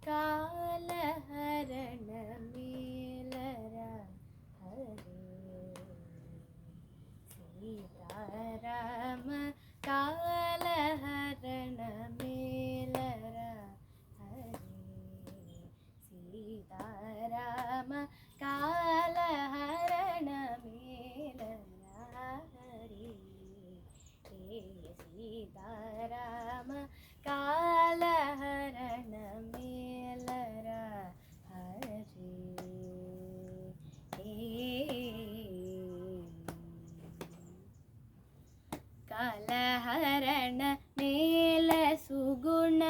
ಕಾಲಹರಣ ಮೇಲರ ಹರೇ ಸೀತಾರಾಮ ಕಾಲಹರಣ ಮೇಲರ ಹರೇ ಸೀತಾರಾಮ ಕಾಲಹರಣ ಮೇಲರ ಹರೇ ಸೀತಾರಾಮ ಕಾಲಹರಣ ಮೇಲರ ಹರೇ ಕಾಲಹರಣ ಮೇಲ ಸುಗುಣ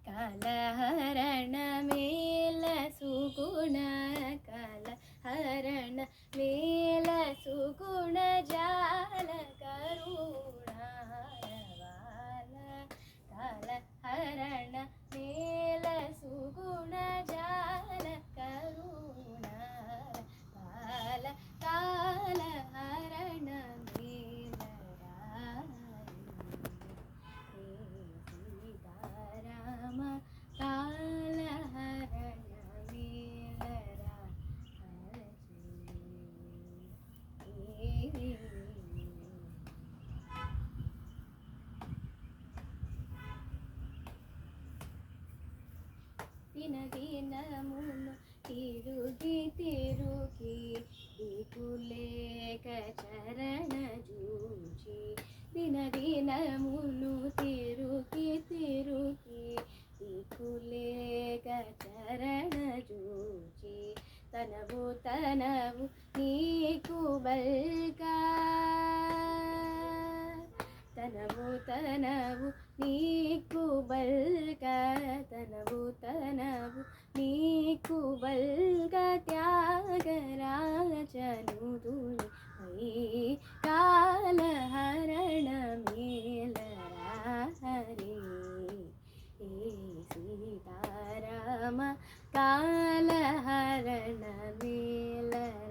ಕಾಲಹರಣ ಮೇಲ ಸುಗುಣ ಕಾಲಹರಣ ಮೇಲ ಸುಗುಣ ಜಾಲ ಕರುಣಾರವಾಲ ಕಾಲಹರಣ ಮೇಲ ಸುಗುಣ ಜಾಲ ಕರುಣ ಬಾಲ ಕಾಲಹರಣ ಮೇಲರ ಸೀತಾರಾಮ ಕಾಲಹರಣ ಮೇಲರ ದಿನ ದಿನ ಮುನ್ನು ತಿರುಗಿ ತಿರುಗಿ ದಿಕುಲೇಕ ಚರಣ ಜೂಜಿ ದಿನ ದಿನ ಮುನ್ನು ತಿರುಗಿ ತಿರುಗಿ ದಿಕುಲೇಕ ಚರಣ ಜೂಜಿ ತನವು ತನವು ನೀಕು ಬಲ್ಕ ತನವು ತನವು ನೀಕು ಬಲ್ಕ ತನವು ತನವು ನೀಕು ಬಲ್ಕ ತ್ಯಾಗರಾಜನು ದುಳಿ ಮೈ ಕಾಲಹರಣ ಮೇಲರ ಹರೇ ಸೀತಾರಾಮ ಕಾಲಹರಣ ಮೇಲರ